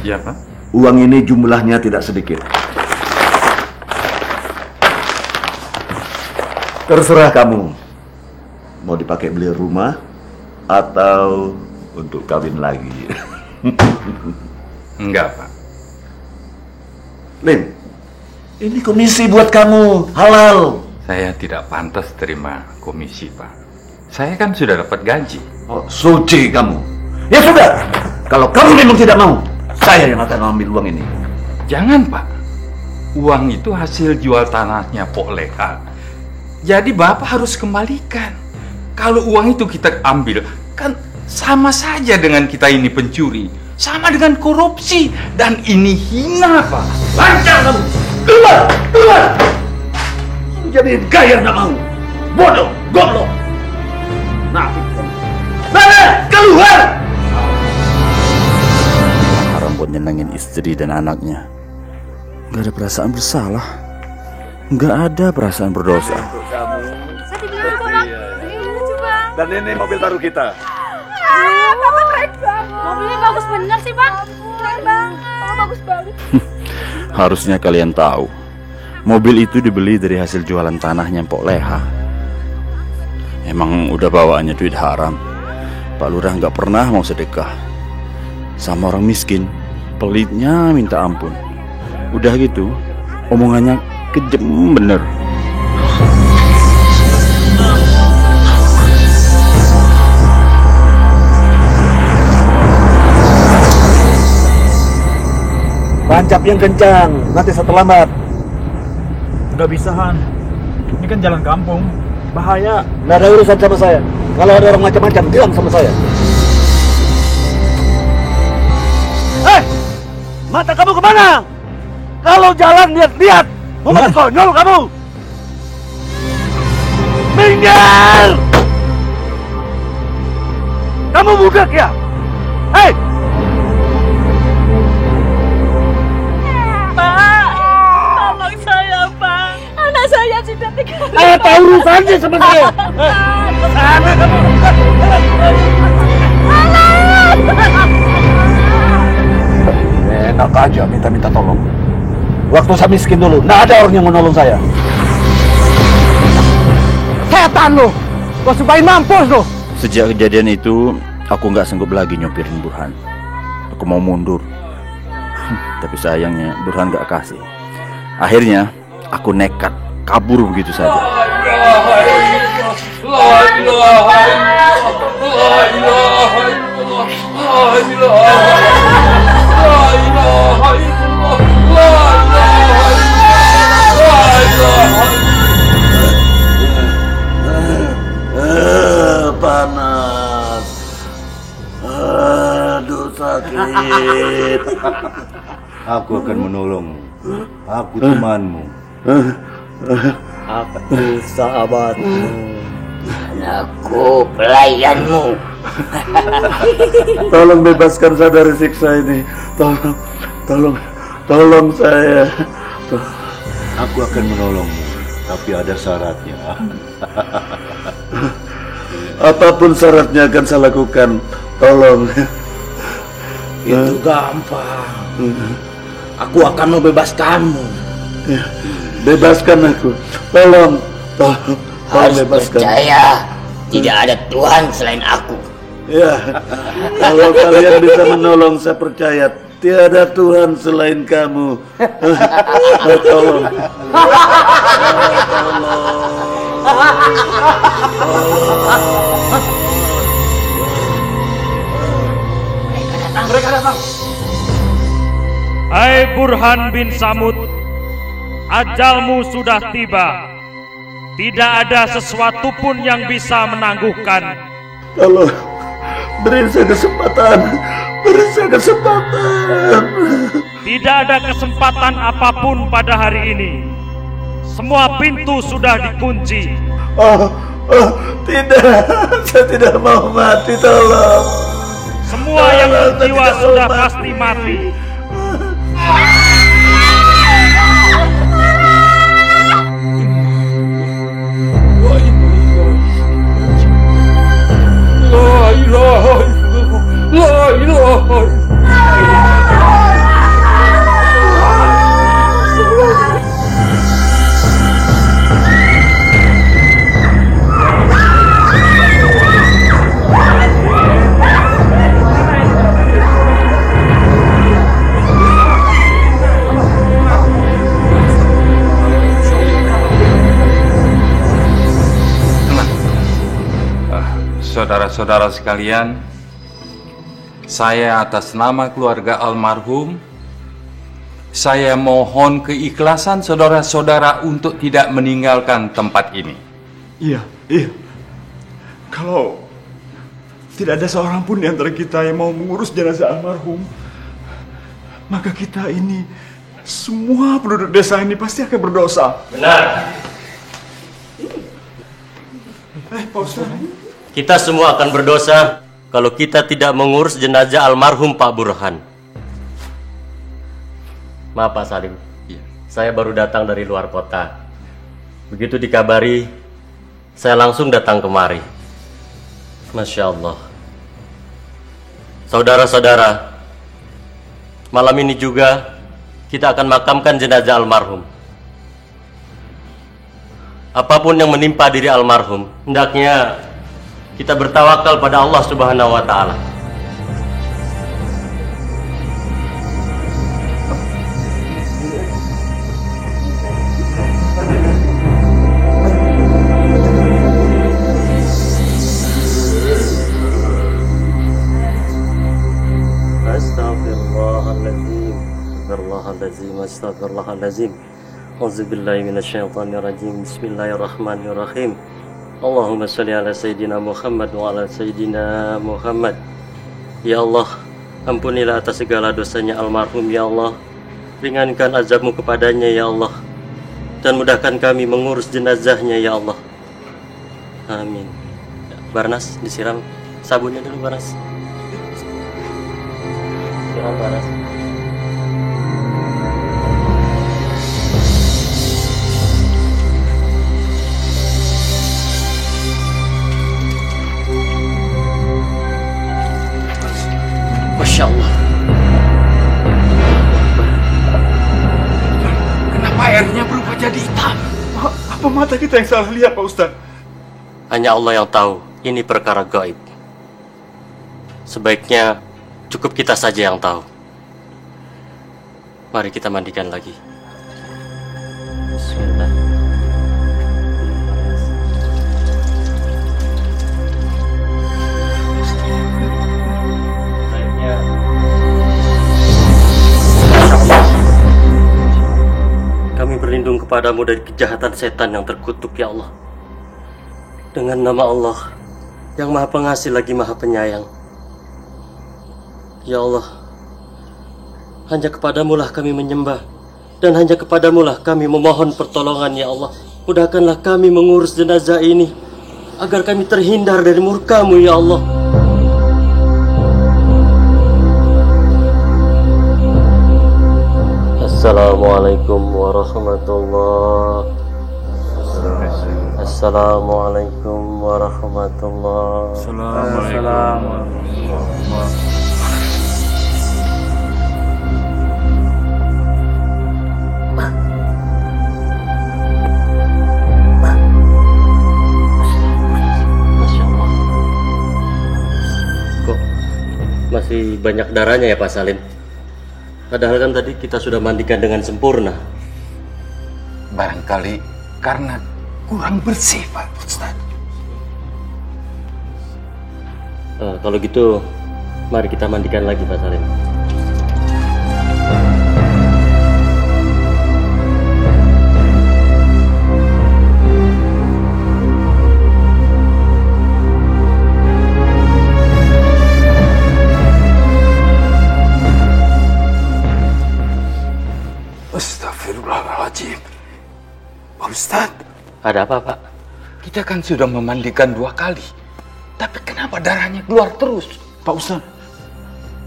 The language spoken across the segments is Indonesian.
Iya, Pak. Uang ini jumlahnya tidak sedikit. Terserah kamu. Mau dipakai beli rumah atau untuk kawin lagi? Enggak, Pak. Lim, ini komisi buat kamu, halal. Saya tidak pantas terima komisi, Pak. Saya kan sudah dapat gaji. Oh, suci kamu. Ya sudah, kalau kamu memang tidak mau, saya yang akan ambil uang ini. Jangan, Pak. Uang itu hasil jual tanahnya Pok Leha. Jadi Bapak harus kembalikan. Kalau uang itu kita ambil, kan sama saja dengan kita ini pencuri. Sama dengan korupsi. Dan ini hina, Pak. Lancar kamu! Keluar! Keluar! Kamu jadiin gaya nggak mau. Bodoh! Goblok! Nafik kamu. Mana? Keluar! Haram buat nyenengin istri dan anaknya. Gak ada perasaan bersalah. Gak ada perasaan berdosa. Saya dibilang orang. Ini lucu, Bang. Dan ini mobil baru kita. Bapak keren banget. Mobilnya bagus bener sih, Bang. Keren banget. Bapak bagus banget. Harusnya kalian tahu, mobil itu dibeli dari hasil jualan tanahnya Pok Leha. Emang udah bawaannya duit haram. Pak Lurah gak pernah mau sedekah. Sama orang miskin, pelitnya minta ampun. Udah gitu, omongannya kejem bener. Tancap yang kencang, nanti saya terlambat. Nggak bisa, Han. Ini kan jalan kampung. Bahaya. Nggak ada urusan sama saya. Kalau ada orang macam-macam, bilang sama saya. Hei! Mata kamu kemana? Kalau jalan lihat-lihat. Mau mati konyol kamu? Minggir! Kamu budak ya? Hei! Tolong saya, Bang. Anak saya sudah 3 hari. Apa urusannya sama saya? Sana kamu! Enak aja minta-minta tolong. Waktu saya miskin dulu, nggak ada orang yang mau nolong saya. Setan lo! Kau sumpahin mampus lo! Sejak kejadian itu, aku nggak sanggup lagi nyopirin Burhan. Aku mau mundur. Tapi sayangnya Burhan nggak kasih. Akhirnya, aku nekat kabur begitu saja. Panas. Aduh, sakit. Aku akan menolongmu. Aku temanmu. Aku sahabatmu. Aku pelayanmu. Tolong bebaskan saya dari siksa ini. Tolong saya. Aku akan menolongmu, tapi ada syaratnya. Apapun syaratnya akan saya lakukan. Tolong. Itu gampang. Aku akan membebaskanmu. Bebaskan aku. Tolong Harus bebaskan. percaya, tidak ada Tuhan selain aku. Ya, kalau kalian bisa menolong, saya percaya tiada Tuhan selain kamu. Tolong. Mereka datang. Hai Burhan bin Samud, ajalmu sudah tiba. Tidak ada sesuatu pun yang bisa menangguhkan. Tolong, beri saya kesempatan. Tidak ada kesempatan apapun pada hari ini. Semua pintu sudah dikunci. Tidak, saya tidak mau mati, tolong. Semua yang berjiwa sudah pasti mati. La ilaha illallah. saudara-saudara sekalian, saya atas nama keluarga almarhum, saya mohon keikhlasan saudara-saudara untuk tidak meninggalkan tempat ini. Iya. Kalau tidak ada seorang pun di antara kita yang mau mengurus jenazah almarhum, maka kita ini, semua penduduk desa ini pasti akan berdosa. Benar. Pak Ustaz. Kita semua akan berdosa kalau kita tidak mengurus jenazah almarhum Pak Burhan. Maaf Pak Salim, saya baru datang dari luar kota. Begitu dikabari, saya langsung datang kemari. Masya Allah. Saudara-saudara, malam ini juga kita akan makamkan jenazah almarhum. Apapun yang menimpa diri almarhum, hendaknya kita bertawakal pada Allah Subhanahu wa Ta'ala. Astagfirullahaladzim. Auzubillahi minasyaitonirrajim. Bismillahirrahmanirrahim. Allahumma sholli ala sayyidina Muhammad wa ala sayyidina Muhammad. Ya Allah, ampunilah atas segala dosanya almarhum ya Allah. Ringankan azabmu kepadanya ya Allah, dan mudahkan kami mengurus jenazahnya ya Allah. Amin. Barnas, disiram sabunnya dulu Barnas. Siram Barnas. Masya Allah. Kenapa airnya berubah jadi hitam? Apa mata kita yang salah lihat, Pak Ustaz? Hanya Allah yang tahu. Ini perkara gaib. Sebaiknya cukup kita saja yang tahu. Mari kita mandikan lagi. Bismillah. Kami berlindung kepadamu dari kejahatan setan yang terkutuk ya Allah. Dengan nama Allah yang Maha Pengasih lagi Maha Penyayang. Ya Allah, hanya kepadamulah kami menyembah, dan hanya kepadamulah kami memohon pertolongan ya Allah. Mudahkanlah kami mengurus jenazah ini, agar kami terhindar dari murka-Mu ya Allah. Assalamualaikum warahmatullahi wabarakatuh. Assalamualaikum warahmatullahi wabarakatuh. Masya Allah. Kok masih banyak darahnya ya Pak Salim? Padahal kan tadi kita sudah mandikan dengan sempurna. Barangkali karena kurang bersih, Pak Ustaz. Kalau gitu, mari kita mandikan lagi, Pak Salim. Astagfirullahaladzim. Pak Ustadz. Ada apa, Pak? Kita kan sudah memandikan 2 kali. Tapi kenapa darahnya keluar terus? Pak Ustadz,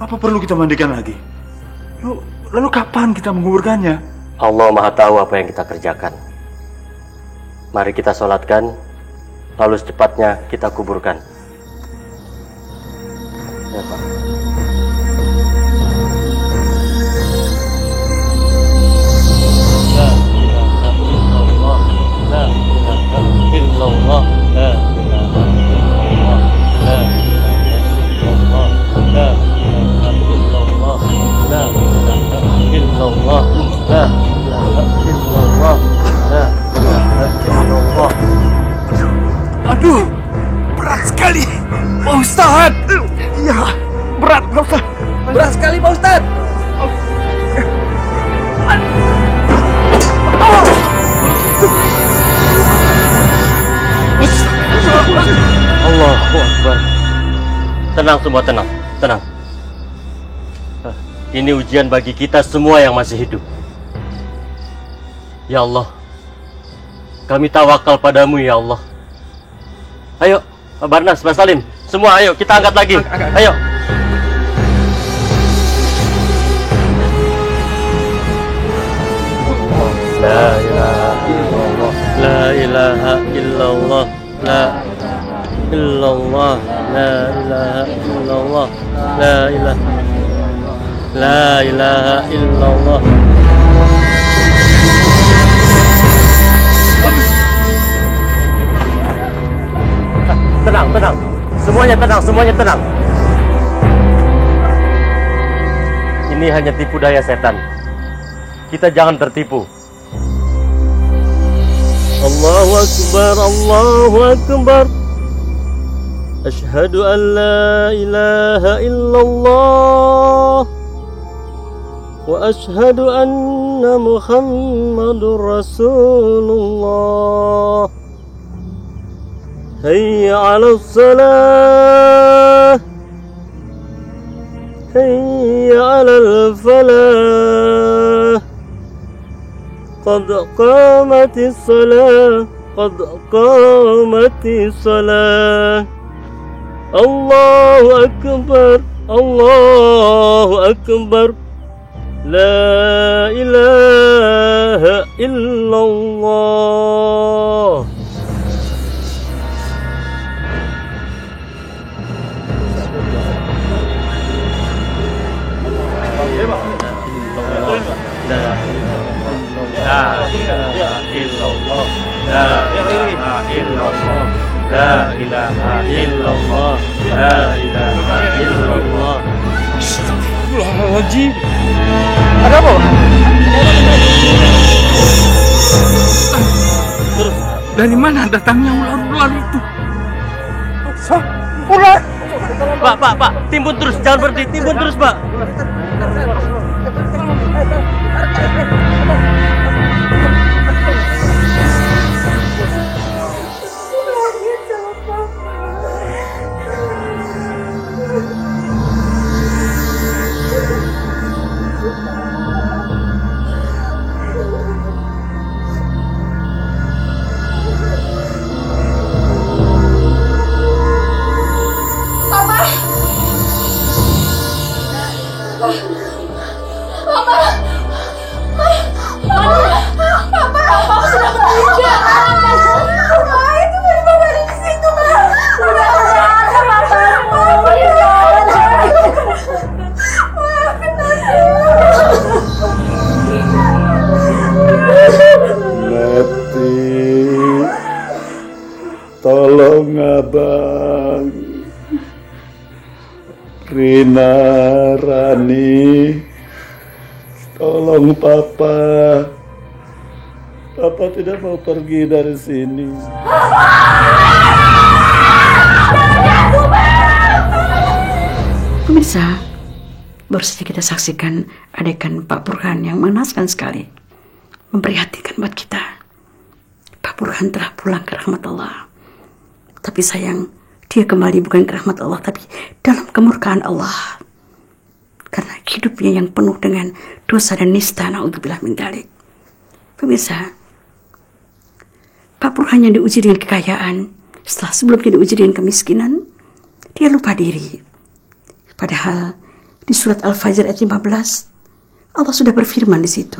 apa perlu kita mandikan lagi? Lalu kapan kita menguburkannya? Allah Maha tahu apa yang kita kerjakan. Mari kita sholatkan, lalu secepatnya kita kuburkan. Ya, Pak. Aduh, berat sekali. Ustaz! Ya, berat Pak Ustaz. Berat sekali Pak Ustaz. Allahu Akbar. Tenang semua, tenang. Ini ujian bagi kita semua yang masih hidup. Ya Allah, kami tawakal padamu ya Allah. Ayo, Pak Barnas, Pak Salim, semua ayo kita angkat lagi. Ayo. La ilaha illallah, la ilaha illallah, la illallah, la ilaha illallah, la ilaha illallah. Tenang. Semuanya tenang. Ini hanya tipu daya setan. Kita jangan tertipu. Allahu Akbar. Asyhadu an la ilaha illallah wa asyhadu anna Muhammadur Rasulullah. Hayya 'alas salah, hayya 'alal falah, qad qamatis salah, qad qamatis salah. Allahu Akbar, la ilaha illallah. La ilaha illallah. Astagfirullahaladzim. Ada apa? Dari mana datangnya ular-ular itu? Pak, timbun terus, jangan berhenti, timbun terus, Pak. Tolong abang, Rina, Rani, tolong papa. Papa tidak mau pergi dari sini. Pemirsa, baru saja kita saksikan adegan Pak Burhan yang mengenaskan sekali, memprihatinkan buat kita. Pak Burhan telah pulang ke rahmat Allah. Tapi sayang, dia kembali bukan ke rahmat Allah, tapi dalam kemurkaan Allah. Karena hidupnya yang penuh dengan dosa dan nista, na'udzubillah min dzalik. Pemirsa, Pak Burhan yang diuji dengan kekayaan, setelah sebelumnya diuji dengan kemiskinan, dia lupa diri. Padahal di surat Al-Fajr ayat 15, Allah sudah berfirman di situ.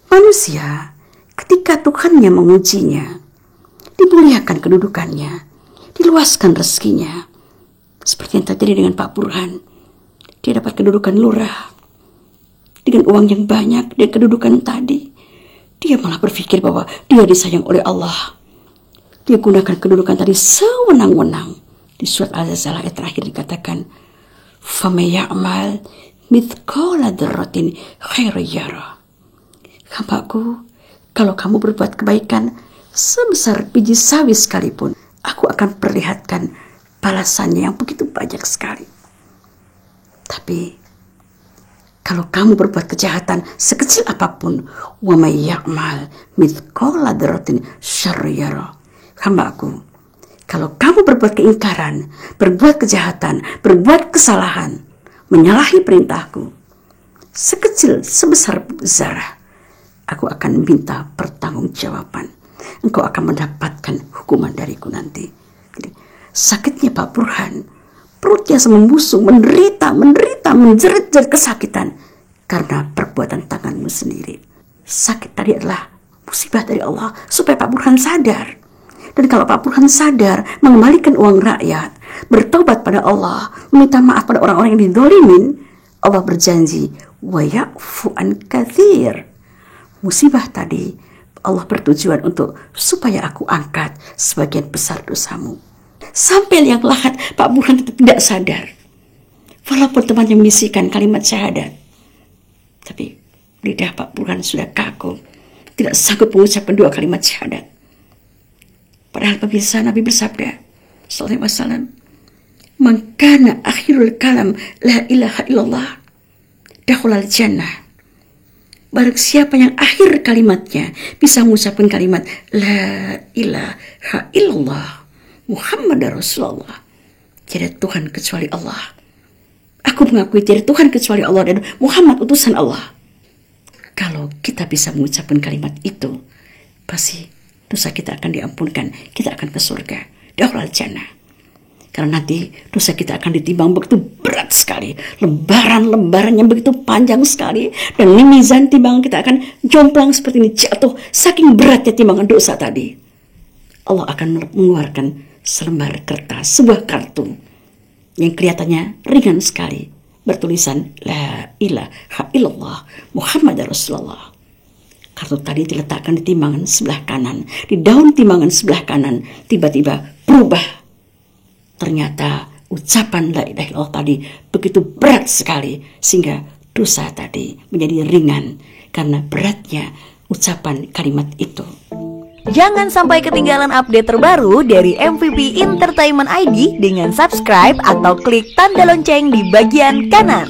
Manusia, ketika Tuhannya mengujinya, dimuliakan kedudukannya, diluaskan rezekinya. Seperti yang terjadi dengan Pak Burhan. Dia dapat kedudukan lurah. Dengan uang yang banyak dan kedudukan tadi, dia malah berpikir bahwa dia disayang oleh Allah. Dia gunakan kedudukan tadi sewenang-wenang. Di surat Al-Zalzal ayat terakhir dikatakan, فَمَنْ يَعْمَلْ مِثْقَالَ ذَرَّةٍ خَيْرًا يَرَهُ. Hambaku, kalau kamu berbuat kebaikan sebesar biji sawi sekalipun, aku akan perlihatkan balasannya yang begitu banyak sekali. Tapi kalau kamu berbuat kejahatan sekecil apapun, wa may ya'mal mithqala dzarratin syarran yara. Hambaku, kalau kamu berbuat keingkaran, berbuat kejahatan, berbuat kesalahan, menyalahi perintahku, sekecil sebesar zarah, aku akan minta pertanggungjawaban. Engkau akan mendapatkan hukuman dariku nanti. Jadi, sakitnya Pak Burhan, perutnya membusung, menderita, menjerit-jerit kesakitan karena perbuatan tanganmu sendiri. Sakit tadi adalah musibah dari Allah supaya Pak Burhan sadar. Dan kalau Pak Burhan sadar, mengembalikan uang rakyat, bertobat pada Allah, meminta maaf pada orang-orang yang didolimin, Allah berjanji, wa ya'fu an katsir. Musibah tadi Allah bertujuan untuk supaya aku angkat sebagian besar dosamu. Sampai yang lahat Pak Burhan tidak sadar. Walaupun temannya membisikkan kalimat syahadat, tapi lidah Pak Burhan sudah kaku, tidak sanggup mengucapkan 2 kalimat syahadat. Padahal pemirsa, Nabi bersabda sallallahu alaihi wasallam, "Man kana akhirul kalam la ilaha illallah dakhulal jannah." Barang siapa yang akhir kalimatnya bisa mengucapkan kalimat la ilaha illallah Muhammad Rasulullah, tidak Tuhan kecuali Allah. Aku mengakui tidak Tuhan kecuali Allah dan Muhammad utusan Allah. Kalau kita bisa mengucapkan kalimat itu, pasti dosa kita akan diampunkan, kita akan ke surga, dakhulal jannah. Karena nanti dosa kita akan ditimbang begitu berat sekali, lembaran-lembaran yang begitu panjang sekali, dan mizan timbangan kita akan jomplang seperti ini, jatuh saking beratnya timbangan dosa tadi. Allah akan mengeluarkan selembar kertas, sebuah kartu yang kelihatannya ringan sekali, bertulisan la ilaha illallah Muhammad Rasulullah. Kartu tadi diletakkan di timbangan sebelah kanan, di daun timbangan sebelah kanan, tiba-tiba berubah. Ternyata ucapan la ilaha illallah tadi begitu berat sekali, sehingga dosa tadi menjadi ringan karena beratnya ucapan kalimat itu. Jangan sampai ketinggalan update terbaru dari MVP Entertainment ID dengan subscribe atau klik tanda lonceng di bagian kanan.